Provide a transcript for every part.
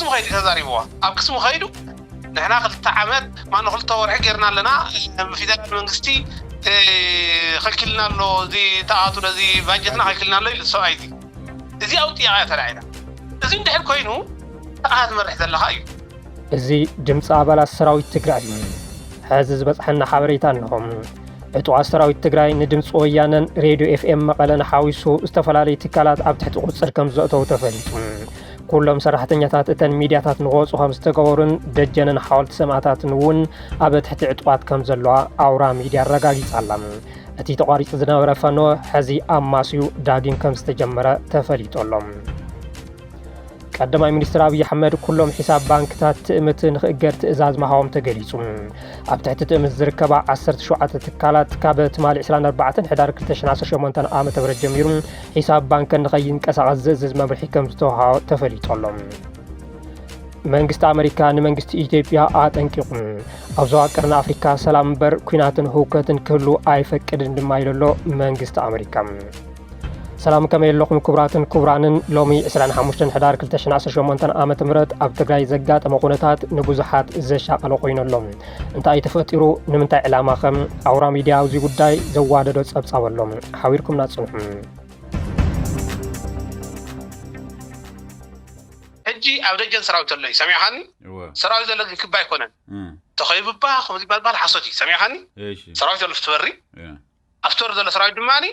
كسمو خيدو تزاريبوا أب كسمو خيدو نحنا خلت عمد ما نخلت ورح جرنا لنا في ذاك المنجستي خلكلنا له زي تعاطوا زي بانجتنا خلكلنا له السعيدي زي أوتي عاد العيلة زي ندحر كوينو هذا ما رح ذلها أيو زي جمس أبلا السراوي تقرأي حازز بس حنا حبريتانهم እጥዋ ሰራዊት ትግራይ ንድምጽ ወያነን ሬዲዮ ኤፍኤም መቀለን ሓዊሱ ዝተፈላልዩ ትካላት ኣብ ትሕቲ ቁጽር ከም ዘእተው ተፈሊጡ ኩሎም ሰራሕተኛታት እተን ሚድያታት ንቆፁ ከም ዝተገበሩን ደጀነን ሓወልቲ ሰማዕታትን እውን ኣብ ትሕቲ ዕጥዋት ከም ዘለዋ ኣውራ ሚድያ ረጋጊጻላ እቲ ተቋሪጽ ዝነበረ ፈኖ ሕዚ ኣማስዩ ዳግም ከም ዝተጀመረ ተፈሊጦሎም ቀዳማይ ሚኒስትር አብይ አህመድ ኩሎም ሒሳብ ባንክታት ትእምት ንኽእገድ ትእዛዝ መሃቦም ተገሊጹ ኣብ ትሕቲ ትእምት ዝርከባ 17 ትካላት ካብ ትማሊ 24 ሕዳር 2018 ዓመተ ምህረት ጀሚሩ ሒሳብ ባንክ ንኸይንቀሳቐስ ዝእዝዝ መምርሒ ከም ዝተወሃቦ ተፈሊጦሎም መንግስት አሜሪካ ንመንግስት ኢትዮጵያ አጠንቂቁ ኣብ ዞባ ቀርና አፍሪካ ሰላም በር ኩናትን ሁከትን ክህሉ አይፈቅድን ድማ ይለሎ መንግስት አሜሪካ سلام كما يلقم كبراتن كبرانن لومي 25 حدار 2018 عامة مرت ኣብ ትግራይ ዘጋጠመ ኩነታት ንብዙሓት ዘሻቀለ ኮይኖሎም እንታይ ተፈጢሩ ንምንታይ ዕላማ ከም ኣውራ ሚድያ ኣብዚ ጉዳይ ዘዋደዶ ጸብጻበሎም ሓቢርኩም ናጽንሑ ሕጂ ኣብ ደጀን ሰራዊት ኣለይ ሰሚዓኒ ሰራዊት ዘሎ ክባይ ኮነን ተኸይብባ ከምዚ ባልባል ሓሶቲ ሰሚዓኒ ሰራዊት ዘሎ ፍትበሪ ኣፍተር ዘሎ ሰራዊት ድማኒ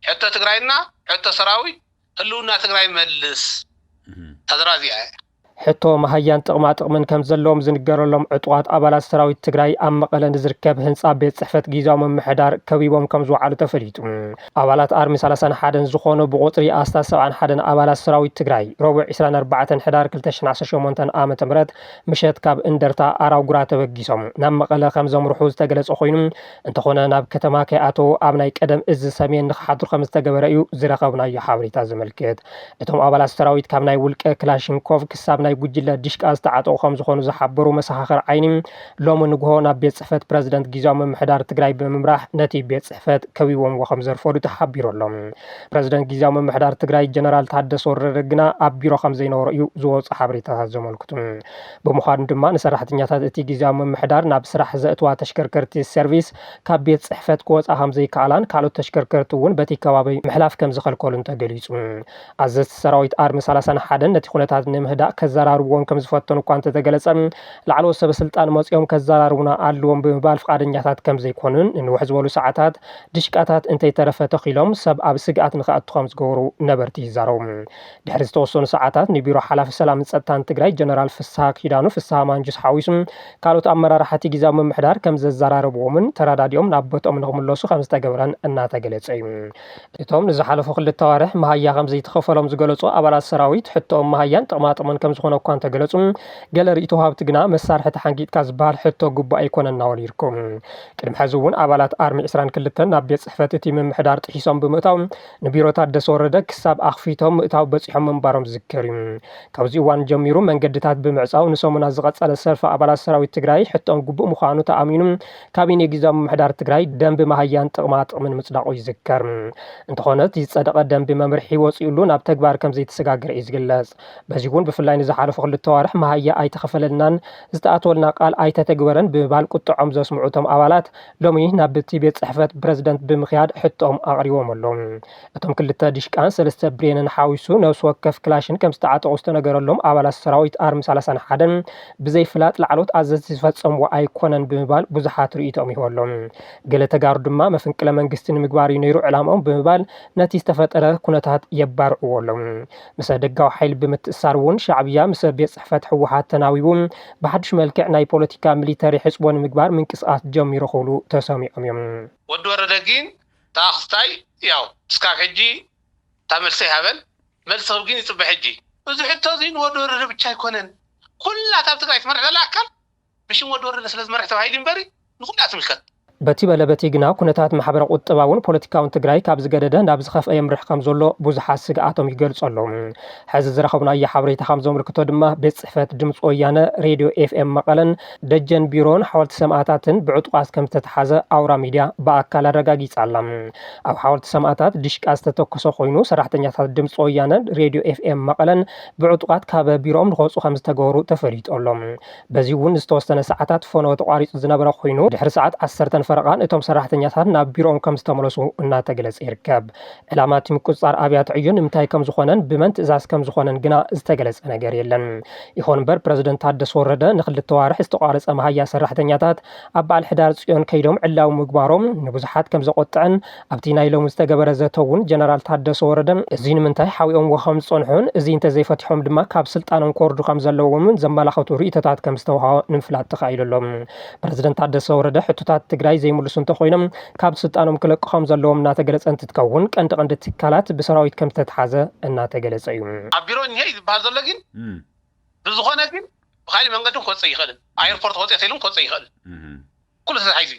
حتى تقرأينا حتى سراوي هلونا تقرأي مجلس تدرازي ሕቶ ማህያን ጥቕማጥቕምን ከም ዘለዎም ዝንገረሎም ዕጥዋት ኣባላት ሰራዊት ትግራይ ኣብ መቐለ ዝርከብ ህንጻ ቤት ጽሕፈት ጊዜያዊ መምሕዳር ከቢቦም ከም ዝወዓሉ ተፈሊጡ ኣባላት ኣርሚ 31 ዝኾኑ ብቁጥሪ ኣስታ 71 ኣባላት ሰራዊት ትግራይ ረቡዕ 24 ሕዳር 2018 ዓመተ ምህረት ምሸት ካብ እንደርታ ኣራው ጉራ ተበጊሶም ናብ መቐለ ከም ዘምርሑ ዝተገለጸ ኮይኑ እንተኾነ ናብ ከተማ ከይኣተው ኣብ ናይ ቀደም እዝ ሰሜን ንኽሓድሩ ከም ዝተገበረ እዩ ዝረኸብናዮ ሓበሬታ ዘመልክት እቶም ኣባላት ሰራዊት ካብ ናይ ውልቀ ክላሽንኮቭ ክሳብ ናይ ጉጅለ ዲሽቃ ዝተዓጠቑ ከም ዝኾኑ ዝሓበሩ መሰኻኽር ዓይኒ ሎሚ ንግሆ ናብ ቤት ጽሕፈት ፕረዚደንት ጊዜያዊ ምምሕዳር ትግራይ ብምምራሕ ነቲ ቤት ጽሕፈት ከቢቦም ከም ዘርፈዱ ተሓቢሮሎም ፕረዚደንት ጊዜያዊ ምምሕዳር ትግራይ ጀነራል ታደሰ ወረደ ግና ኣብ ቢሮ ከም ዘይነበሩ እዩ ዝወፁ ሓበሬታታት ዘመልክቱ ብምዃኑ ድማ ንሰራሕተኛታት እቲ ጊዜያዊ ምምሕዳር ናብ ስራሕ ዘእትዋ ተሽከርከርቲ ሰርቪስ ካብ ቤት ጽሕፈት ክወፃ ከም ዘይከኣላን ካልኦት ተሽከርከርቲ እውን በቲ ከባቢ ምሕላፍ ከም ዝኸልከሉን ተገሊጹ ኣዘዝቲ ሰራዊት ኣርሚ 31 ነቲ ኩነታት ንምህዳእ ከዘራርብዎም ከም ዝፈተኑ እኳ እንተተገለጸ ላዕለዎት ሰበስልጣን መጽኦም ከዘራርቡና ኣለዎም ብምባል ፍቃደኛታት ከም ዘይኮኑን ንውሕ ዝበሉ ሰዓታት ድሽቃታት እንተይተረፈ ተኺሎም ሰብ ኣብ ስግኣት ንኽኣቱ ከም ዝገበሩ ነበርቲ ይዛረቡ ድሕሪ ዝተወሰኑ ሰዓታት ንቢሮ ሓላፊ ሰላምን ጸጥታን ትግራይ ጀነራል ፍስሓ ኪዳኑ ፍስሓ ማንጁስ ሓዊሱ ካልኦት ኣመራርሓቲ ጊዜያዊ ምምሕዳር ከም ዘዘራረብዎምን ተራዳዲኦም ናብ ቦታኦም ንኽምለሱ ከም ዝተገበረን እናተገለጸ እዩ እቶም ንዝሓለፉ ክልተ ወርሕ መሃያ ከም ዘይተኸፈሎም ዝገለጹ ኣባላት ሰራዊት ሕቶኦም መሃያን ጥቕማጥቕምን ከም ዝኾነ እኳ እንተገለጹ ገለ ርእይቶ ሃብቲ ግና መሳርሕቲ ሓንጊጥካ ዝበሃል ሕቶ ግቡእ ኣይኮነን እናበሉ ይርከቡ ቅድሚ ሕዚ እውን ኣባላት ኣርሚ 22 ናብ ቤት ጽሕፈት እቲ ምምሕዳር ጥሒሶም ብምእታው ንቢሮ ታደሰ ወረደ ክሳብ ኣኽፊቶም ምእታው በፂሖም ምንባሮም ዝዝከር እዩ ካብዚ እዋን ጀሚሩ መንገድታት ብምዕፃው ንሰሙናት ዝቐጸለ ሰልፊ ኣባላት ሰራዊት ትግራይ ሕቶኦም ግቡእ ምዃኑ ተኣሚኑ ካቢነ ጊዜያዊ ምምሕዳር ትግራይ ደንቢ መሃያን ጥቕማጥቕምን ምጽዳቑ ይዝከር እንተኾነ ዝጸደቐ ደንቢ መምርሒ ወፂኡሉ ናብ ተግባር ከም ዘይተሰጋገረ እዩ ዝግለጽ በዚ እውን ብፍላይ ንዝሓለፉ ክልተ ወርሕ መሃያ ኣይተኸፈለልናን ዝተኣተወልና ቃል ኣይተተግበረን ብምባል ቁጥዖም ዘስምዑቶም ኣባላት ሎሚ ናብ እቲ ቤት ጽሕፈት ፕረዚደንት ብምኽያድ ሕቶኦም ኣቕሪቦም ኣሎም እቶም ክልተ ዲሽቃን 3 ብሬንን ሓዊሱ ነብሲ ወከፍ ክላሽን ከም ዝተዓጠቑ ዝተነገረሎም ኣባላት ሰራዊት ኣርሚ 31 ብዘይፍላጥ ላዕሎት ኣዘዝቲ ዝፈጸምዎ ኣይኮነን ብምባል ብዙሓት ርእይቶም ይህበሎም ገለ ተጋሩ ድማ መፈንቅለ መንግስቲ ንምግባር እዩ ነይሩ ዕላምኦም ብምባል ነቲ ዝተፈጠረ ኩነታት የባርዕዎ ኣሎም ምስ ደጋዊ ሓይሊ ብምትእሳር እውን ሻዕብያ ምስ ቤት ጽሕፈት ሕወሓት ተናዊቡ ብሓድሽ መልክዕ ናይ ፖለቲካ ሚሊተሪ ሕጽቦ ንምግባር ምንቅስቓስ ጀሚሩ ክብሉ ተሰሚዖም እዮም ወዲ ወረደ ግን ታኽስታይ ያው እስካብ ሕጂ ታመልሰ ይሃበን መልሰ ግን ይጽበ ሕጂ እዚ ሕቶ ዚን ወዲ ወረደ ብቻ ኣይኮነን ኩላት ኣብ ትግራይ ትመርሕ ዘላ ኣካል ብሽም ወዲ ወረደ ስለ ዝመርሕ ተባሂሉ እምበሪ ንኹላ ትምልከት በቲ በለበቲ ግና ኩነታት ማሕበረ ቁጠባውን ፖለቲካውን ትግራይ ካብ ዝገደደ ናብ ዝኸፍአ የምርሕ ከም ዘሎ ብዙሓት ስግኣቶም ይገልጹ ኣለዉ። ሕዚ ዝረኸብናዮ ሓበሬታ ከም ዘመልክቶ ድማ ቤት ጽሕፈት ድምፂ ወያነ ሬድዮ ኤፍኤም መቐለን ደጀን ቢሮን ሓወልቲ ሰማዕታትን ብዕጡቓት ከም ዝተተሓዘ ኣውራ ሚድያ ብኣካል ኣረጋጊጻ ኣላ። ኣብ ሓወልቲ ሰማዕታት ዲሽቃ ዝተተኮሰ ኮይኑ ሰራሕተኛታት ድምፂ ወያነን ሬድዮ ኤፍኤም መቐለን ብዕጡቓት ካብ ቢሮኦም ንኸውፁ ከም ዝተገበሩ ተፈሊጡ ኣሎ። በዚ እውን ዝተወሰነ ሰዓታት ፎኖ ተቋሪጹ ዝነበረ ኮይኑ ድሕሪ ሰዓት 10 ፈረቓን እቶም ሰራሕተኛታት ናብ ቢሮኦም ከም ዝተመለሱ እናተገለጸ ይርከብ። ዕላማ እቲ ምቁፅጻር ኣብያተ ዕዮ ንምንታይ ከም ዝኾነን ብመን ትእዛዝ ከም ዝኾነን ግና ዝተገለጸ ነገር የለን። ይኹን እምበር ፕረዚደንት ታደሰ ወረደ ንኽልተ ዋርሕ ዝተቋረፀ መሃያ ሰራሕተኛታት ኣብ በዓል ሕዳር ጽዮን ከይዶም ዕላዊ ምግባሮም ንብዙሓት ከም ዘቆጥዕን ኣብቲ ናይ ሎሚ ዝተገበረ ዘተ እውን ጀነራል ታደሰ ወረደ እዚ ንምንታይ ሓዊኦም ወኸም ዝጸንሑን እዚ እንተዘይፈቲሖም ድማ ካብ ስልጣኖም ክወርዱ ከም ዘለዎምን ዘመላኽቱ ርእይቶታት ከም ዝተውሃቦ ንምፍላጥ ተኻኢሉሎም። ፕረዚደንት ታደሰ ወረደ ሕቶታት ትግራይ ዘይምልሱ እንተኾይኖም ካብ ስልጣኖም ክለቁ ከም ዘለዎም እናተገለጸ እንትትከውን ቀንዲ ትካላት ብሰራዊት ከም ዝተተሓዘ እናተገለጸ እዩ። ኣብ ቢሮ እኒሄ ዝበሃል ዘሎ ግን ብዝኾነ ግን ብካሊእ መንገዲ ክወፅእ ይኽእልን ኣየርፖርት ክወፅእ ተኢሉ ክወፅእ ይኽእል ኩሉ ተታሒዙ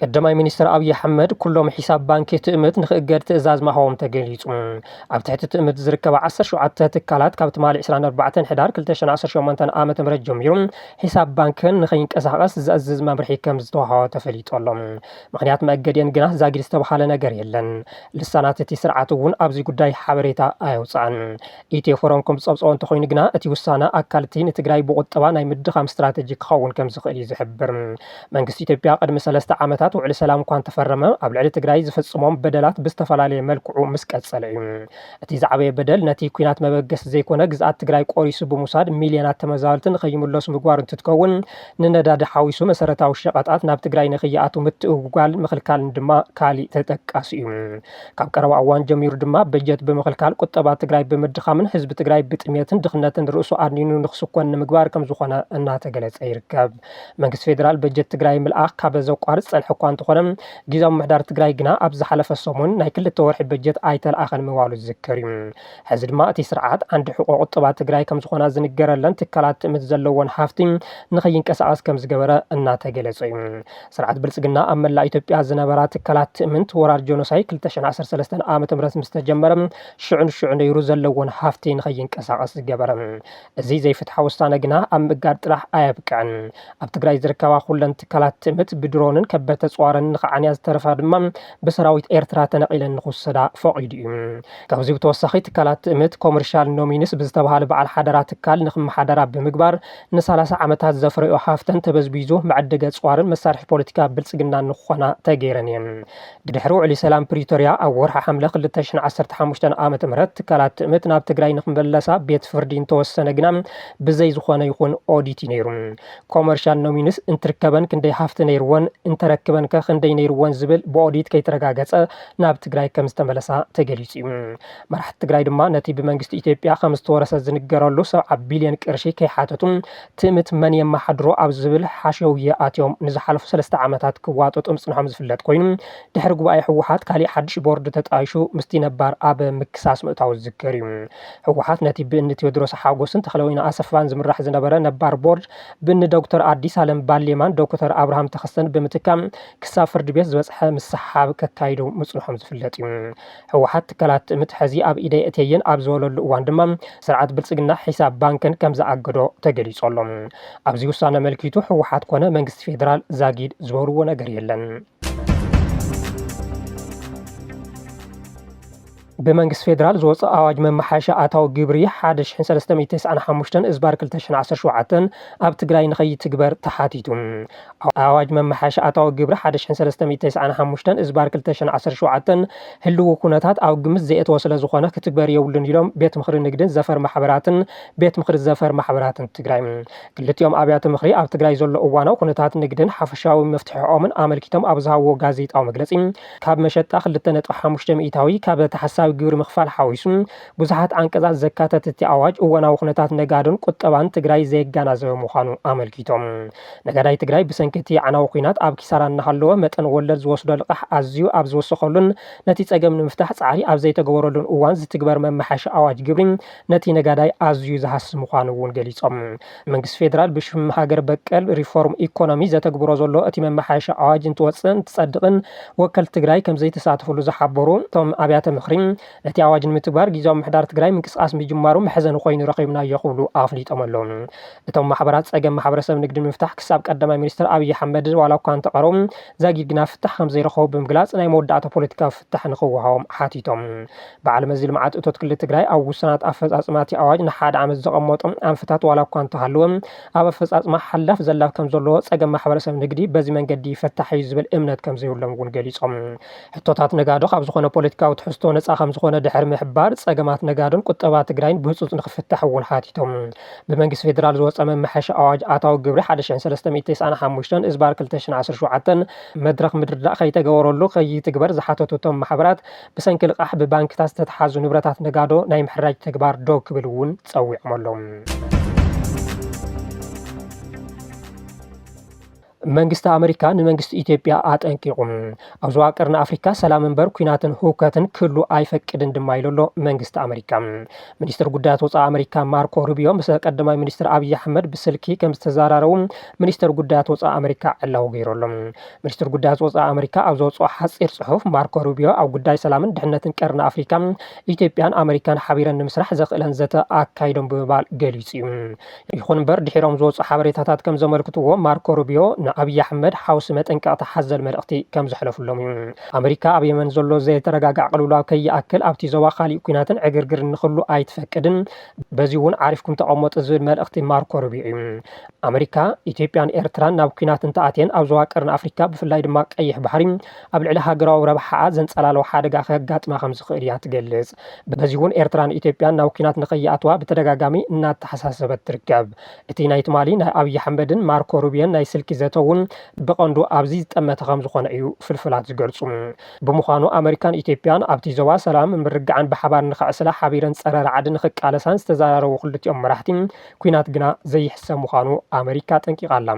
ቀዳማይ ሚኒስትር ኣብይ ኣሕመድ ኩሎም ሒሳብ ባንኪ ትእምት ንኽእገድ ትእዛዝ ማህቦም ተገሊጹ። ኣብ ትሕቲ ትእምት ዝርከባ 17 ትካላት ካብቲ ማል 24 ሕዳር 2018 ዓ.ም ጀሚሩ ሒሳብ ባንክን ንኸይንቀሳቐስ ዘእዝዝ መምርሒ ከም ዝተዋህቦ ተፈሊጡ ኣሎ። ምክንያት መእገድን ግና ዛጊድ ዝተባሃለ ነገር የለን። ልሳናት እቲ ስርዓት እውን ኣብዚ ጉዳይ ሓበሬታ ኣየውፅአን። ኢትዮ ፎረም ከም ዝፀብፀቦ እንተኾይኑ ግና እቲ ውሳነ ኣካል እቲ ንትግራይ ብቁጠባ ናይ ምድኻም ስትራቴጂ ክኸውን ከም ዝኽእል እዩ ዝሕብር። መንግስቲ ኢትዮጵያ ቅድሚ 3 ዓመታት ውዕሊ ሰላም እኳ እንተፈረመ ኣብ ልዕሊ ትግራይ ዝፍጽሞም በደላት ብዝተፈላለየ መልክዑ ምስ ቀጸለ እዩ። እቲ ዝዓበየ በደል ነቲ ኩናት መበገስ ዘይኮነ ግዝኣት ትግራይ ቆሪሱ ብምውሳድ ሚልዮናት ተመዛበልቲ ንኸይምለሱ ምግባር እንትትከውን ንነዳዲ ሓዊሱ መሰረታዊ ሸቐጣት ናብ ትግራይ ንኽይኣቱ ምትእውጓል ምኽልካል ድማ ካሊእ ተጠቃሲ እዩ። ካብ ቀረባ እዋን ጀሚሩ ድማ በጀት ብምኽልካል ቁጠባ ትግራይ ብምድኻምን ህዝቢ ትግራይ ብጥሜትን ድኽነትን ርእሱ ኣድኒኑ ንኽስኮን ንምግባር ከም ዝኾነ እናተገለጸ ይርከብ። መንግስቲ ፌደራል በጀት ትግራይ ምልኣኽ ካብ ዘቋርጽ ጸንሐ እኳ እንተኾነ ጊዜያዊ ምምሕዳር ትግራይ ግና ኣብ ዝሓለፈ ሰሙን ናይ 2 ወርሒ በጀት ኣይተለኣኸን ምባሉ ዝዝከር እዩ። ሕዚ ድማ እቲ ስርዓት ዓንዲ ሕቆ ቁጠባ ትግራይ ከም ዝኾና ዝንገረለን ትካላት ትእምት ዘለዎን ሃፍቲ ንኸይንቀሳቐስ ከም ዝገበረ እናተገለጸ እዩ። ስርዓት ብልጽግና ኣብ መላእ ኢትዮጵያ ዝነበራ ትካላት ትእምት ወራር ጆኖሳይድ 2013 ዓ.ም ምስ ተጀመረ ሽዑ ነይሩ ዘለዎን ሃፍቲ ንኸይንቀሳቐስ ዝገበረ። እዚ ዘይፍትሐ ውሳነ ግና ኣብ ምእጋድ ጥራሕ ኣየብቅዕን። ኣብ ትግራይ ዝርከባ ኩለን ትካላት ትእምት ብድሮንን ከበተ ጽዋረን ንኸዓንያ ዝተረፋ ድማ ብሰራዊት ኤርትራ ተነቒለን ንኽወሰዳ ፈቒዱ እዩ። ካብዚ ብተወሳኺ ትካላት ትእምት ኮመርሻል ኖሚኒስ ብዝተባሃለ በዓል ሓደራ ትካል ንኽመሓደራ ብምግባር ን30 ዓመታት ዘፍረዮ ሃፍተን ተበዝቢዙ መዕደገ ጽዋርን መሳርሒ ፖለቲካ ብልጽግና ንኽኾና ተገይረን እየን። ብድሕሪ ውዕሊ ሰላም ፕሪቶርያ ኣብ ወርሒ ሓምለ 2015 ዓ.ም ትካላት ትእምት ናብ ትግራይ ንኽምለሳ ቤት ፍርዲ እንተወሰነ ግና ብዘይ ዝኾነ ይኹን ኦዲት ነይሩ። ኮመርሻል ኖሚኒስ እንትርከበን ክንደይ ሃፍቲ ነይርዎን እንተረክበን ክንደይ ነይርዎን ዝብል ብኦዲት ከይተረጋገጸ ናብ ትግራይ ከም ዝተመለሳ ተገሊጹ እዩ። መራሕቲ ትግራይ ድማ ነቲ ብመንግስቲ ኢትዮጵያ ከም ዝተወረሰ ዝንገረሉ 70 ቢልዮን ቅርሺ ከይሓተቱ ትእምት መን የመሓድሮ ኣብ ዝብል ሓሸውየ ኣትዮም ንዝሓለፉ 3 ዓመታት ክዋጠጡ ምጽንሖም ዝፍለጥ ኮይኑ ድሕሪ ጉባኤ ሕወሓት ካሊእ ሓድሽ ቦርድ ተጣይሹ ምስቲ ነባር ኣብ ምክሳስ ምእታው ዝዝከር እዩ። ሕወሓት ነቲ ብእኒ ቴዎድሮስ ሓጎስን ተኽለወይና ኣሰፋን ዝምራሕ ዝነበረ ነባር ቦርድ ብእኒ ዶክተር ኣዲስ ኣለም ባሌማን ዶክተር ኣብርሃም ተኸስተን ብምትካም ክሳብ ፍርዲ ቤት ዝበጽሐ ምስሓብ ከካይዱ ምጽንሖም ዝፍለጥ እዩ። ሕወሓት ትካላት ትእምት ሕዚ ኣብ ኢደይ እተየን ኣብ ዝበለሉ እዋን ድማ ስርዓት ብልጽግና ሒሳብ ባንክን ከም ዝኣገዶ ተገሊጹ ኣሎ። ኣብዚ ውሳነ መልኪቱ ሕወሓት ኮነ መንግስቲ ፌደራል ዛጊድ ዝበርዎ ነገር የለን። بمنجس فيدرال زوج أواج من محاشة أتاو جبري حادش حين 395 إزبار 2017 أب تجري نخي تكبر تحاتيتون أواج من محاشة أتاو جبري حادش حين 395 إزبار 2017 هلو كونتات أو جمز زيت وصل زخانة كتكبر يولن يوم بيت مخر النجدين زفر محبراتن بيت مخر زفر محبراتن تجري كل يوم أبيات مخري أو تجري زول أوانا وكونتات النجدين حفشاو مفتح عامن عمل كتم أبزها وجازيت أو مجلسين كاب مشت أخل التنت أحمشتم إيتاوي كاب تحساوي ግብሪ ምኽፋል ሓዊሱ ብዙሓት አንቀጻት ዘካተተ እቲ ኣዋጅ እወናዊ ኩነታት ነጋዶን ቁጠባን ትግራይ ዘየጋናዘበ ምዃኑ ኣመልኪቶም ነጋዳይ ትግራይ ብሰንኪ እቲ ዓናዊ ኩናት ኣብ ኪሳራ እናሃለወ መጠን ወለድ ዝወስዶ ልቃሕ ኣዝዩ ኣብ ዝወሰኸሉን ነቲ ፀገም ንምፍታሕ ፃዕሪ ኣብ ዘይተገበረሉን እዋን ዝትግበር መማሓሻ ኣዋጅ ግብሪ ነቲ ነጋዳይ ኣዝዩ ዝሃስብ ምዃኑ እውን ገሊፆም መንግስቲ ፌደራል ብሽም ሃገር በቀል ሪፎርም ኢኮኖሚ ዘተግብሮ ዘሎ እቲ መማሓሻ ኣዋጅ እንትወፅእን ትጸድቕን ወከል ትግራይ ከም ዘይተሳተፈሉ ዝሓበሩ እቶም ኣብያተ ምክሪ ነቲ ኣዋጅ ንምትግባር ጊዜያዊ ምሕዳር ትግራይ ምንቅስቃስ ምጅማሩ መሕዘኒ ኮይኑ ረኺብና ይኽእሉ ኣፍሊጦም ኣለዉ እቶም ማሕበራት ፀገም ማሕበረሰብ ንግዲ ምፍታሕ ክሳብ ቀዳማይ ሚኒስትር ኣብይ ኣሕመድ ዋላ እኳ እንተቐረቡ ዛጊግና ፍታሕ ከም ዘይረኸቡ ብምግላጽ ናይ መወዳእታ ፖለቲካዊ ፍታሕ ንኽወሃቦም ሓቲቶም በዓል መዚ ልምዓት እቶት ክልል ትግራይ ኣብ ውሳናት ኣፈጻጽማ እቲ ኣዋጅ ንሓደ ዓመት ዘቐመጦም ኣንፈታት ዋላ እኳ እንተሃለወ ኣብ ኣፈጻጽማ ሓላፍ ዘላፍ ከም ዘለዎ ፀገም ማሕበረሰብ ንግዲ በዚ መንገዲ ይፈታሕ እዩ ዝብል እምነት ከም ዘይብሎም እውን ገሊፆም ሕቶታት ነጋዶ ካብ ዝኾነ ፖለቲካዊ ትሕዝቶ ነፃ ከም ዝኾነ ድሕሪ ምሕባር ፀገማት ነጋዶን ቁጠባ ትግራይን ብህፁፅ ንክፍታሕ እውን ሓቲቶም ብመንግስቲ ፌደራል ዝወፀ መማሓሻ ኣዋጅ ኣታዊ ግብሪ 1395 እዝባር 2017 መድረክ ምድርዳእ ከይተገበረሉ ከይትግበር ዝሓተቱ እቶም ማሕበራት ብሰንኪ ልቃሕ ብባንክታት ዝተተሓዙ ንብረታት ነጋዶ ናይ ምሕራጅ ተግባር ደው ክብል እውን ፀዊዖም ኣሎም መንግስቲ ኣሜሪካ ንመንግስቲ ኢትዮጵያ ኣጠንቂቁ ኣብ ዞባ ቀርኒ ኣፍሪካ ሰላም እምበር ኩናትን ህውከትን ክህሉ ኣይፈቅድን ድማ ኢሉ መንግስቲ ኣሜሪካ ሚኒስትር ጉዳያት ወፃኢ ኣሜሪካ ማርኮ ሩቢዮ ምስ ቀዳማይ ሚኒስትር ኣብይ ኣሕመድ ብስልኪ ከም ዝተዘራረቡ ሚኒስትር ጉዳያት ወፃኢ ኣሜሪካ ዕላው ገይሮሎም ሚኒስትር ጉዳያት ወፃኢ ኣሜሪካ ኣብ ዘውፅኦ ሓፂር ጽሑፍ ማርኮ ሩቢዮ ኣብ ጉዳይ ሰላምን ድሕነትን ቀርኒ ኣፍሪካ ኢትዮጵያን ኣሜሪካን ሓቢረን ንምስራሕ ዘኽእለን ዘተ ኣካይዶም ብምባል ገሊጹ እዩ ይኹን እምበር ድሒሮም ዝወፁ ሓበሬታታት ከም ዘመልክትዎ ማርኮ ሩቢዮ ኣብይ ኣሕመድ ሓውሲ መጠንቀቕቲ ሓዘል መልእኽቲ ከም ዘሕለፉሎም እዩ ኣሜሪካ ኣብ የመን ዘሎ ዘይተረጋጋዕ ቅልውላው ከይኣክል ኣብቲ ዞባ ካሊእ ኩናትን ዕግርግር ንኽህሉ ኣይትፈቅድን በዚ እውን ዓሪፍኩም ተቐመጡ ዝብል መልእኽቲ ማርኮ ሩቢዮ እዩ ኣሜሪካ ኢትዮጵያን ኤርትራን ናብ ኩናት እንተኣትየን ኣብ ዞባ ቀርኒ ኣፍሪካ ብፍላይ ድማ ቀይሕ ባሕሪ ኣብ ልዕሊ ሃገራዊ ረብሓ ዘንጸላልዎ ሓደጋ ከጋጥማ ከም ዝኽእል እያ ትገልጽ በዚ እውን ኤርትራን ኢትዮጵያን ናብ ኩናት ንኸይኣትዋ ብተደጋጋሚ እናተሓሳሰበት ትርከብ እቲ ናይ ትማሊ ናይ ኣብይ ኣሕመድን ማርኮ ሩቢዮን ናይ ስልኪ ዘተ ብቐንዱ ኣብዚ ዝጠመተ ከም ዝኾነ እዩ ፍልፍላት ዝገልጹ ብምዃኑ ኣሜሪካን ኢትዮጵያን ኣብቲ ዞባ ሰላም ምርግዓን ብሓባር ንኽዕስላ ሓቢረን ፀረ ረዓድን ንኽቃለሳን ዝተዘራረቡ ክልቲኦም መራሕቲ ኩናት ግና ዘይሕሰብ ምዃኑ ኣሜሪካ ጠንቂቓላ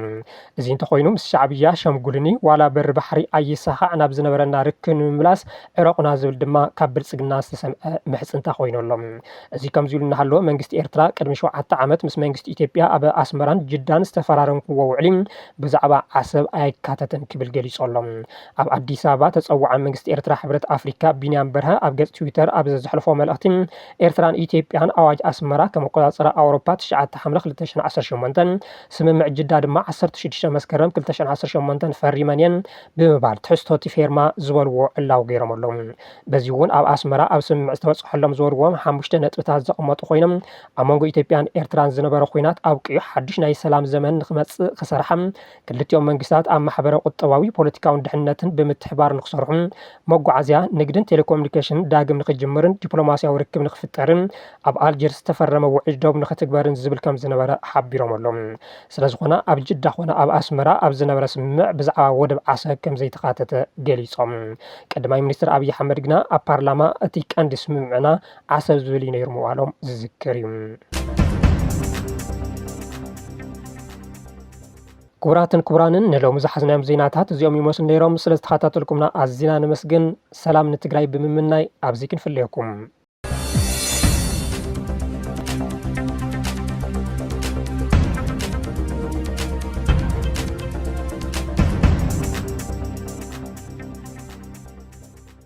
እዚ እንተኾይኑ ምስ ሻዕብያ ሸምጉልኒ ዋላ በሪ ባሕሪ ኣይሳኻዕ ናብ ዝነበረና ርክብ ንምምላስ ዕረቁና ዝብል ድማ ካብ ብልፅግና ዝተሰምዐ ምሕፅንታ ኮይኑሎም እዚ ከምዚ ኢሉ እናሃለወ መንግስቲ ኤርትራ ቅድሚ 7 ዓመት ምስ መንግስቲ ኢትዮጵያ ኣብ ኣስመራን ጅዳን ዝተፈራረምክዎ ውዕሊ ብዛዕባ ዓሰብ ኣይካተተን ክብል ገሊጾሎም ኣብ አዲስ አበባ ተፀዋዓ መንግስቲ ኤርትራ ሕብረት ኣፍሪካ ቢንያም በርሀ ኣብ ገጽ ትዊተር ኣብ ዘሕለፎ መልእኽቲ ኤርትራን ኢትዮጵያን ኣዋጅ ኣስመራ ከም ኣቆጻጽራ ኣውሮፓ 9 ሐምለ 2018 ስምምዕ ጅዳ ድማ 16 መስከረም 2018 ፈሪመንየን ብምባል ትሕዝቶ እቲ ፌርማ ዝበልዎ ዕላው ገይሮም ኣለዉ በዚ እውን ኣብ ኣስመራ ኣብ ስምምዕ ዝተበጽሐሎም ዝበልዎም 5 ነጥብታት ዘቐመጡ ኮይኖም ኣብ መንጎ ኢትዮጵያን ኤርትራን ዝነበረ ኩናት ኣብቅዩ ሓድሽ ናይ ሰላም ዘመን ንኽመጽእ ክሰርሓ ክልቲኦም መንግስታት ኣብ ማሕበረ ቁጠባዊ ፖለቲካውን ድሕነትን ብምትሕባር ንኽሰርሑ መጓዓዝያ ንግድን ቴሌኮሙኒኬሽን ዳግም ንኽጅምርን ዲፕሎማስያዊ ርክብ ንኽፍጠርን ኣብ ኣልጀርስ ዝተፈረመ ውዕል ዶብ ንኽትግበርን ዝብል ከም ዝነበረ ሓቢሮም ኣሎም ስለዝኾነ ኣብ ጅዳ ኾነ ኣብ ኣስመራ ኣብ ዝነበረ ስምምዕ ብዛዕባ ወደብ ዓሰብ ከም ዘይተኻተተ ገሊፆም ቀዳማይ ሚኒስትር ኣብይ ኣሕመድ ግና ኣብ ፓርላማ እቲ ቀንዲ ስምምዕና ዓሰብ ዝብል ነይሩ ምባሎም ዝዝክር እዩ ክቡራትን ክቡራንን ንሎሚ ዝሓዝናዮም ዜናታት እዚኦም ይመስሉ ነይሮም ስለዝተኸታተልኩምና ኣዝና ንመስግን ሰላም ንትግራይ ብምምናይ ኣብዚ ክንፍለየኩም